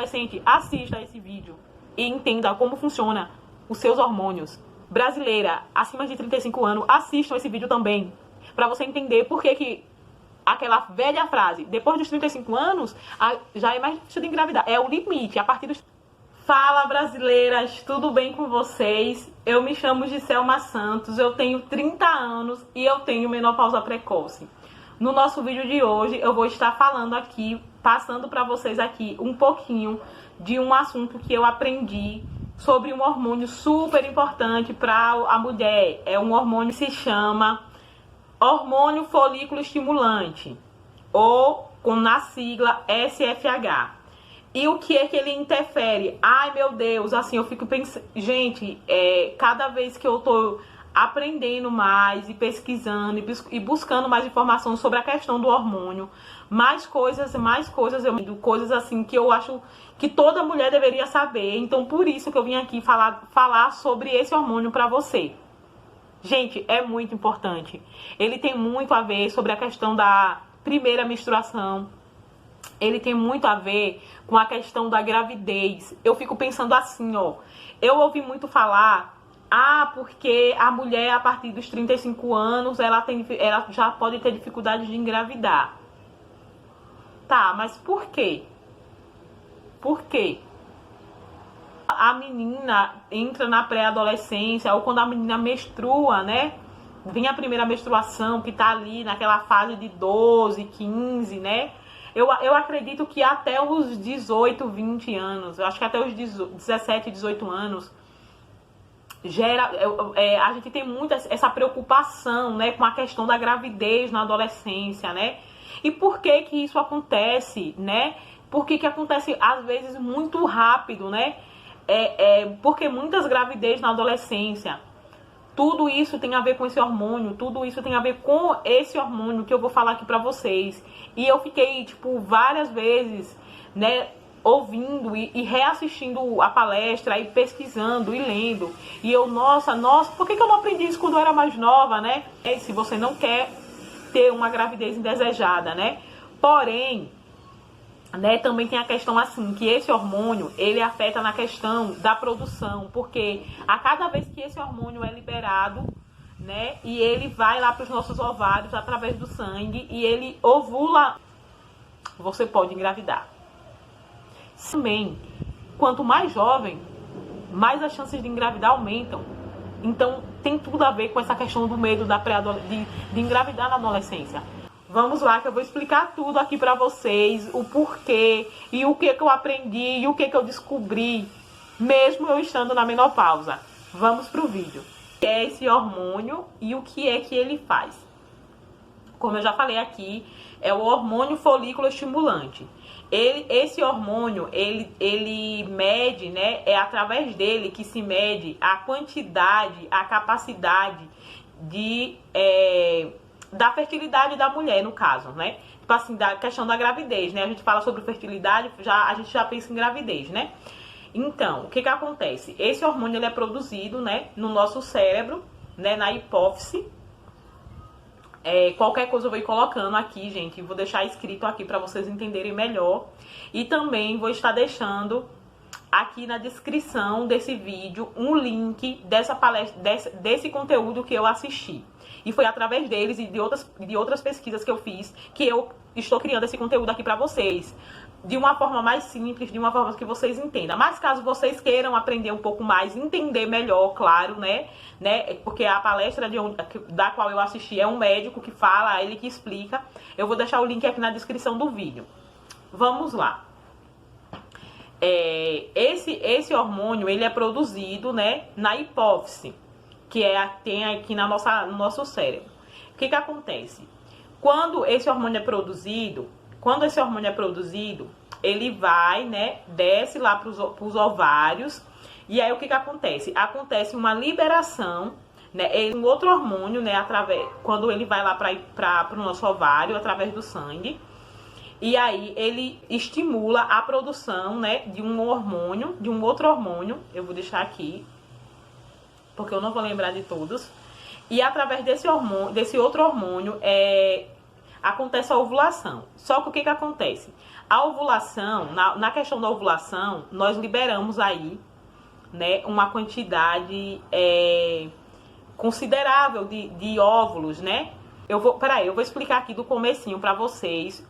adolescente, assista esse vídeo e entenda como funciona os seus hormônios. Brasileira, acima de 35 anos, assistam esse vídeo também, para você entender por que aquela velha frase, depois dos 35 anos, já é mais difícil de engravidar. É o limite, a partir dos... Fala, brasileiras, tudo bem com vocês? Eu me chamo Giselma Santos, eu tenho 30 anos e eu tenho menopausa precoce. No nosso vídeo de hoje, eu vou estar falando aqui, passando para vocês aqui um pouquinho de um assunto que eu aprendi sobre um hormônio super importante para a mulher. É um hormônio que se chama hormônio folículo estimulante, ou na sigla SFH. E o que é que ele interfere? Ai, meu Deus, assim, eu fico pensando... Gente, cada vez que eu tô aprendendo mais e pesquisando e buscando mais informação sobre a questão do hormônio, mais coisas, coisas assim que eu acho que toda mulher deveria saber. Então, por isso que eu vim aqui falar sobre esse hormônio para você. Gente, é muito importante. Ele tem muito a ver sobre a questão da primeira menstruação. Ele tem muito a ver com a questão da gravidez. Eu fico pensando assim, ó. Eu ouvi muito falar, porque a mulher a partir dos 35 anos, ela já pode ter dificuldade de engravidar. Tá, mas por quê? Por quê? A menina entra na pré-adolescência, ou quando a menina menstrua, né? Vem a primeira menstruação, que tá ali naquela fase de 12, 15, né? Eu acredito que até os 18, 20 anos, eu acho que até os 17, 18 anos, a gente tem muito essa preocupação, né, com a questão da gravidez na adolescência, né? E por que que isso acontece, né? Por que que acontece, às vezes, muito rápido, né? Porque muitas gravidez na adolescência. Tudo isso tem a ver com esse hormônio, tudo isso tem a ver com esse hormônio que eu vou falar aqui pra vocês. E eu fiquei, tipo, várias vezes, né, ouvindo e reassistindo a palestra, e pesquisando e lendo. E eu, nossa, por que eu não aprendi isso quando eu era mais nova, né? Se você não quer ter uma gravidez indesejada, né? Porém, né, também tem a questão assim, que esse hormônio, ele afeta na questão da produção, porque a cada vez que esse hormônio é liberado, né, e ele vai lá para os nossos ovários através do sangue e ele ovula, você pode engravidar. Também, quanto mais jovem, mais as chances de engravidar aumentam. Então, tem tudo a ver com essa questão do medo de engravidar na adolescência. Vamos lá que eu vou explicar tudo aqui pra vocês, o porquê, e o que eu aprendi, e o que eu descobri, mesmo eu estando na menopausa. Vamos pro vídeo. O que é esse hormônio e o que é que ele faz? Como eu já falei aqui, é o hormônio folículo estimulante. Esse hormônio, ele mede, né, é através dele que se mede a quantidade, a capacidade da fertilidade da mulher, no caso, né? Tipo assim, da questão da gravidez, né? A gente fala sobre fertilidade, a gente já pensa em gravidez, né? Então, o que que acontece? Esse hormônio, ele é produzido, né, no nosso cérebro, né, na hipófise. Qualquer coisa eu vou ir colocando aqui, gente, vou deixar escrito aqui para vocês entenderem melhor. E também vou estar deixando aqui na descrição desse vídeo um link dessa palestra, desse conteúdo que eu assisti. E foi através deles e de outras pesquisas que eu fiz que eu estou criando esse conteúdo aqui para vocês. De uma forma mais simples, de uma forma que vocês entendam. Mas caso vocês queiram aprender um pouco mais, entender melhor, claro, né? Porque a palestra da qual eu assisti é um médico que fala, ele que explica. Eu vou deixar o link aqui na descrição do vídeo. Vamos lá. Esse hormônio, ele é produzido, né, na hipófise, que tem aqui no nosso cérebro. O que que acontece? Quando esse hormônio é produzido, ele vai, né, desce lá para os ovários, e aí o que que acontece? Acontece uma liberação, né, um outro hormônio, né, quando ele vai lá para o nosso ovário, através do sangue, e aí ele estimula a produção, né, de um outro hormônio, eu vou deixar aqui, porque eu não vou lembrar de todos, e através desse outro hormônio, acontece a ovulação. Só que o que acontece? A ovulação, na questão da ovulação, nós liberamos aí, né, uma quantidade considerável de óvulos, né? Eu vou explicar aqui do comecinho para vocês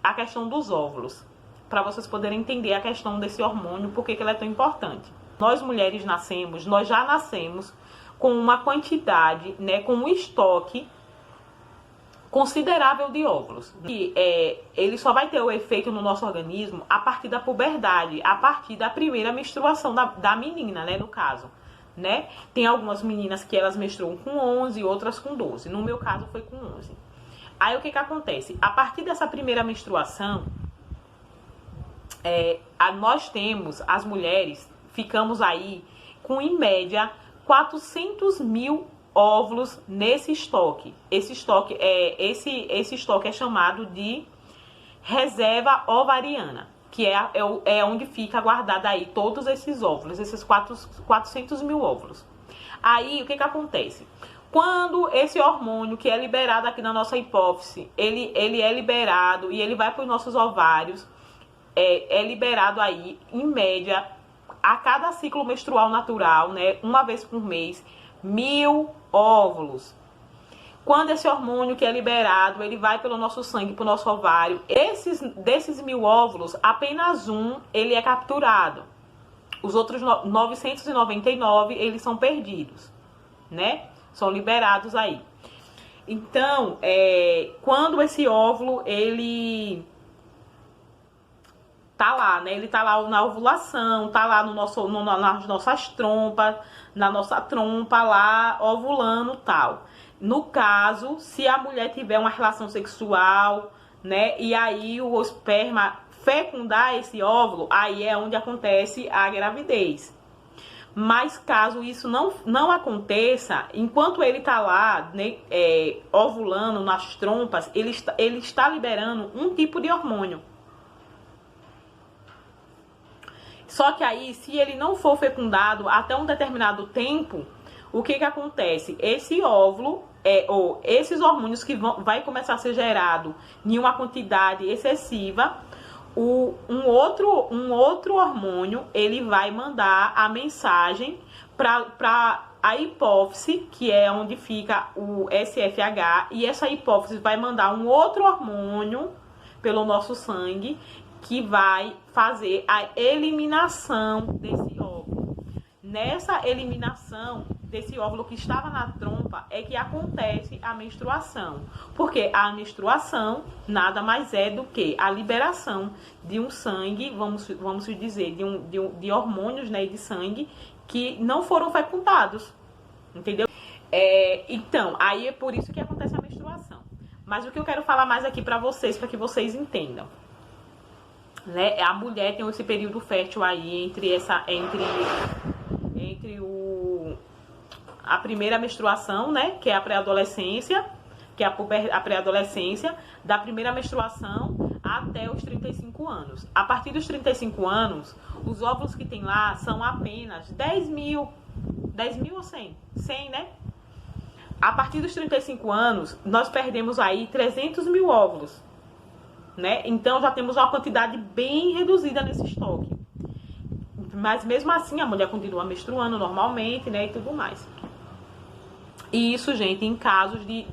a questão dos óvulos, para vocês poderem entender a questão desse hormônio, por que ele é tão importante. Nós mulheres nós já nascemos com uma quantidade, né, com um estoque considerável de óvulos. E ele só vai ter o efeito no nosso organismo a partir da puberdade, a partir da primeira menstruação da menina, né, no caso. Né? Tem algumas meninas que elas menstruam com 11, outras com 12. No meu caso foi com 11. Aí o que acontece? A partir dessa primeira menstruação, nós temos, as mulheres, ficamos aí com em média 400 mil óvulos nesse estoque. Esse estoque é chamado de reserva ovariana, que é onde fica guardado aí todos esses óvulos, esses 400 mil óvulos. Aí, o que acontece? Quando esse hormônio que é liberado aqui na nossa hipófise, ele é liberado e ele vai para os nossos ovários, é liberado aí, em média, a cada ciclo menstrual natural, né, uma vez por mês, 1000 óvulos. Quando esse hormônio que é liberado, ele vai pelo nosso sangue, para o nosso ovário, desses 1000 óvulos, apenas um ele é capturado. Os outros 999, eles são perdidos, né? São liberados aí. Então, quando esse óvulo, ele tá lá, né? Ele tá lá na ovulação, tá lá nas nossas trompas, na nossa trompa lá, ovulando tal. No caso, se a mulher tiver uma relação sexual, né, e aí o esperma fecundar esse óvulo, aí é onde acontece a gravidez. Mas caso isso não aconteça, enquanto ele tá lá, né, ovulando nas trompas, ele está liberando um tipo de hormônio. Só que aí, se ele não for fecundado até um determinado tempo, o que acontece? Esse óvulo, ou esses hormônios que vai começar a ser gerado em uma quantidade excessiva, um outro hormônio, ele vai mandar a mensagem para a hipófise, que é onde fica o SFH, e essa hipófise vai mandar um outro hormônio pelo nosso sangue, que vai fazer a eliminação desse óvulo. Nessa eliminação desse óvulo que estava na trompa é que acontece a menstruação. Porque a menstruação nada mais é do que a liberação de um sangue, vamos dizer, de hormônios, né, de sangue que não foram fecundados. Entendeu? Então, aí é por isso que acontece a menstruação. Mas o que eu quero falar mais aqui para vocês, para que vocês entendam. Né? A mulher tem esse período fértil aí entre a primeira menstruação, né, que é a pré-adolescência, que é a pré-adolescência, da primeira menstruação até os 35 anos. A partir dos 35 anos, os óvulos que tem lá são apenas 10 mil ou 100? 100, né? A partir dos 35 anos, nós perdemos aí 300 mil óvulos. Né? Então já temos uma quantidade bem reduzida nesse estoque. Mas mesmo assim a mulher continua menstruando normalmente, né? E tudo mais. E isso, gente, em casos de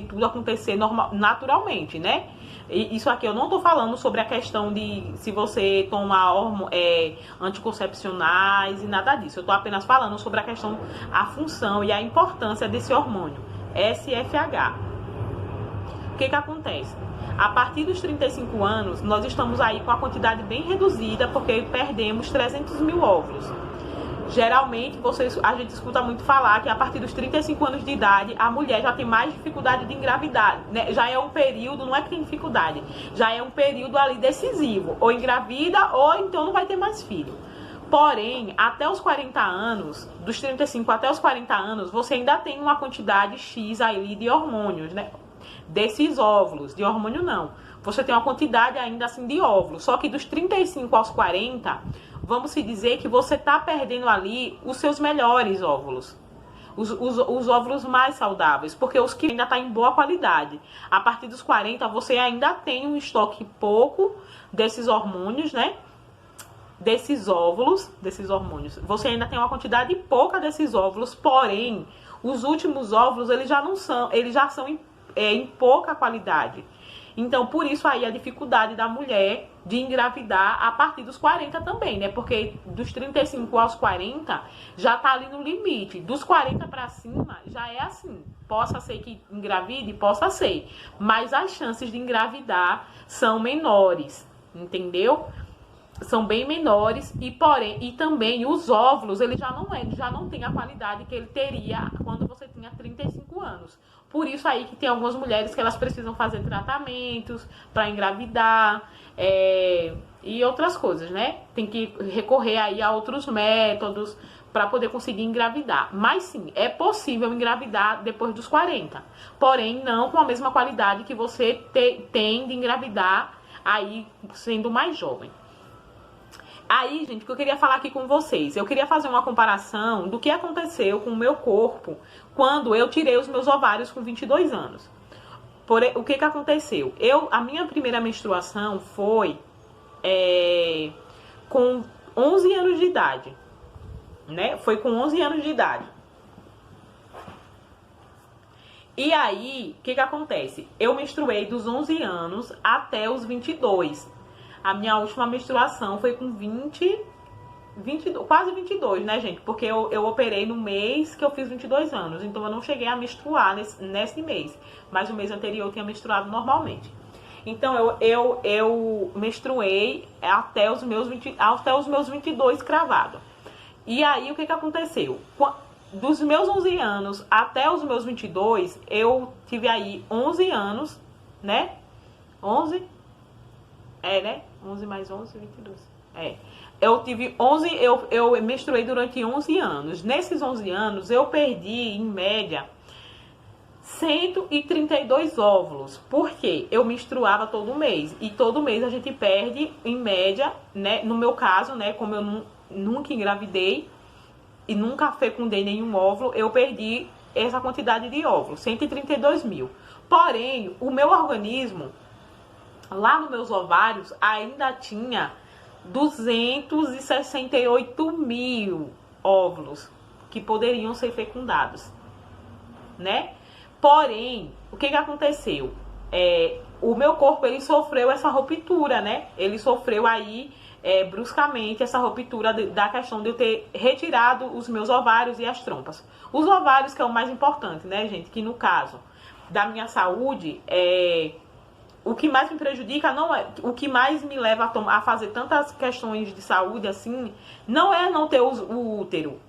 tudo acontecer naturalmente, né? E isso aqui eu não tô falando sobre a questão de se você toma anticoncepcionais e nada disso. Eu tô apenas falando sobre a questão, a função e a importância desse hormônio, SFH. O que acontece? A partir dos 35 anos, nós estamos aí com a quantidade bem reduzida, porque perdemos 300 mil óvulos. Geralmente, a gente escuta muito falar que a partir dos 35 anos de idade, a mulher já tem mais dificuldade de engravidar. Né? Já é um período, não é que tem dificuldade, já é um período ali decisivo. Ou engravida, ou então não vai ter mais filho. Porém, até os 40 anos, dos 35 até os 40 anos, você ainda tem uma quantidade X aí de hormônios, né? Desses óvulos, de hormônio não. Você tem uma quantidade ainda assim de óvulos. Só que dos 35 aos 40, vamos se dizer que você está perdendo ali os seus melhores óvulos. os óvulos mais saudáveis, porque os que ainda tá em boa qualidade. A partir dos 40, você ainda tem um estoque pouco desses hormônios, né? Desses hormônios. Você ainda tem uma quantidade pouca desses óvulos, porém, os últimos óvulos, eles já são em pouca qualidade. Então, por isso aí a dificuldade da mulher de engravidar a partir dos 40 também, né? Porque dos 35 aos 40 já tá ali no limite. Dos 40 para cima já é assim. Possa ser que engravide, possa ser. Mas as chances de engravidar são menores, entendeu? São bem menores e também os óvulos, ele já não tem a qualidade que ele teria quando você tinha 35 anos. Por isso aí que tem algumas mulheres que elas precisam fazer tratamentos para engravidar, e outras coisas, né? Tem que recorrer aí a outros métodos para poder conseguir engravidar. Mas sim, é possível engravidar depois dos 40. Porém, não com a mesma qualidade que você tem de engravidar aí sendo mais jovem. Aí, gente, o que eu queria falar aqui com vocês, eu queria fazer uma comparação do que aconteceu com o meu corpo quando eu tirei os meus ovários com 22 anos. O que aconteceu? A minha primeira menstruação foi com 11 anos de idade, né? Foi com 11 anos de idade. E aí, o que acontece? Eu menstruei dos 11 anos até os 22. A minha última menstruação foi com 22, quase 22, né, gente? Porque eu operei no mês que eu fiz 22 anos. Então, eu não cheguei a menstruar nesse mês. Mas o mês anterior eu tinha menstruado normalmente. Então, eu menstruei até os meus 22 cravado. E aí, o que aconteceu? Dos meus 11 anos até os meus 22, eu tive aí 11 anos, né? 11... né? 11 mais 11, 22. Eu tive 11, eu menstruei durante 11 anos. Nesses 11 anos, eu perdi, em média, 132 óvulos. Por quê? Eu menstruava todo mês. E todo mês a gente perde, em média, né? No meu caso, né? Como eu nunca engravidei e nunca fecundei nenhum óvulo, eu perdi essa quantidade de óvulos, 132 mil. Porém, o meu organismo, lá nos meus ovários, ainda tinha 268 mil óvulos que poderiam ser fecundados, né? Porém, o que aconteceu? O meu corpo, ele sofreu essa ruptura, né? Ele sofreu aí, bruscamente, essa ruptura da questão de eu ter retirado os meus ovários e as trompas. Os ovários, que é o mais importante, né, gente? Que no caso da minha saúde, o que mais me prejudica não é... O que mais me leva a fazer tantas questões de saúde assim, não é não ter o útero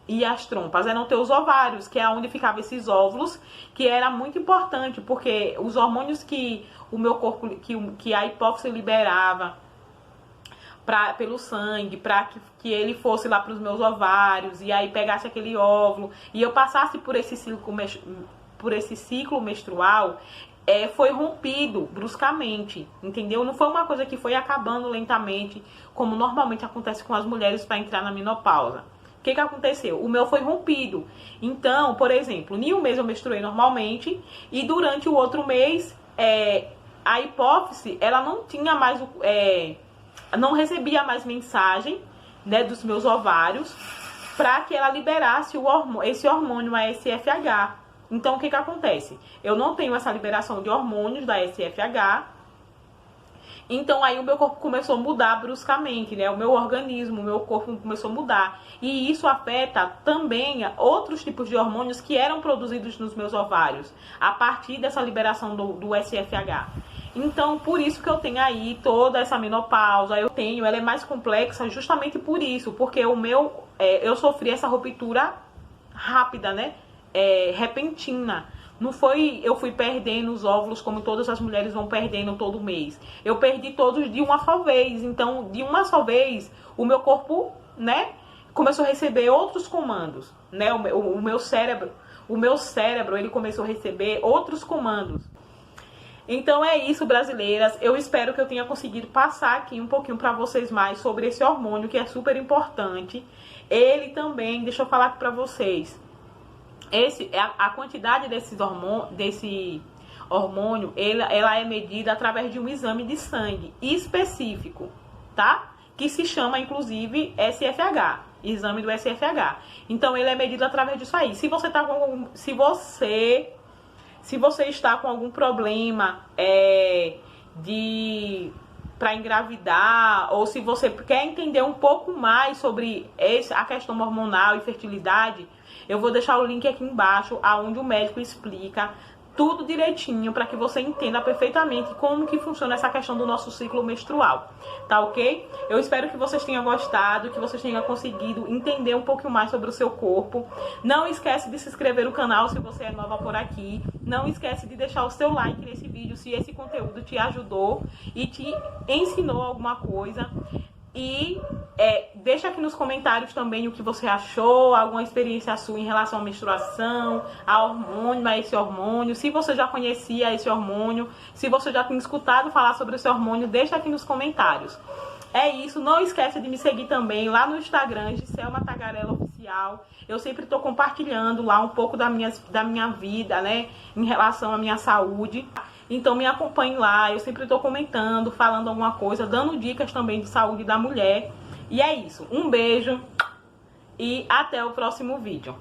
e as trompas, é não ter os ovários, que é onde ficavam esses óvulos, que era muito importante, porque os hormônios que o meu corpo, que a hipófise liberava pelo sangue, para que ele fosse lá para os meus ovários, e aí pegasse aquele óvulo, e eu passasse por esse ciclo menstrual, foi rompido bruscamente, entendeu? Não foi uma coisa que foi acabando lentamente, como normalmente acontece com as mulheres para entrar na menopausa. O que aconteceu? O meu foi rompido. Então, por exemplo, em um mês eu menstruei normalmente, e durante o outro mês, a hipófise, ela não tinha mais, não recebia mais mensagem, né, dos meus ovários, para que ela liberasse esse hormônio, a SFH. Então, o que acontece? Eu não tenho essa liberação de hormônios da SFH. Então, aí o meu corpo começou a mudar bruscamente, né? O meu organismo, o meu corpo começou a mudar. E isso afeta também outros tipos de hormônios que eram produzidos nos meus ovários, a partir dessa liberação do SFH. Então, por isso que eu tenho aí toda essa menopausa. Ela é mais complexa justamente por isso, porque eu sofri essa ruptura rápida, né? Repentina. Não foi eu fui perdendo os óvulos como todas as mulheres vão perdendo todo mês. Eu perdi todos de uma só vez. Então, de uma só vez, o meu corpo, né, começou a receber outros comandos, né? O meu cérebro, ele começou a receber outros comandos. Então é isso, brasileiras. Eu espero que eu tenha conseguido passar aqui um pouquinho para vocês mais sobre esse hormônio que é super importante. Ele também, deixa eu falar aqui para vocês. A quantidade desse hormônio, ela é medida através de um exame de sangue específico, tá? Que se chama, inclusive, SFH, exame do SFH. Então, ele é medido através disso aí. Se você está com algum problema para engravidar, ou se você quer entender um pouco mais sobre a questão hormonal e fertilidade, eu vou deixar o link aqui embaixo, aonde o médico explica tudo direitinho para que você entenda perfeitamente como que funciona essa questão do nosso ciclo menstrual, tá ok? Eu espero que vocês tenham gostado, que vocês tenham conseguido entender um pouco mais sobre o seu corpo. Não esquece de se inscrever no canal se você é nova por aqui. Não esquece de deixar o seu like nesse vídeo se esse conteúdo te ajudou e te ensinou alguma coisa. E deixa aqui nos comentários também o que você achou, alguma experiência sua em relação à menstruação, a esse hormônio, se você já conhecia esse hormônio, se você já tinha escutado falar sobre esse hormônio, deixa aqui nos comentários. É isso, não esqueça de me seguir também lá no Instagram, Giselma Tagarela Oficial. Eu sempre estou compartilhando lá um pouco da minha vida, né, em relação à minha saúde. Então me acompanhe lá, eu sempre estou comentando, falando alguma coisa, dando dicas também de saúde da mulher. E é isso, um beijo e até o próximo vídeo.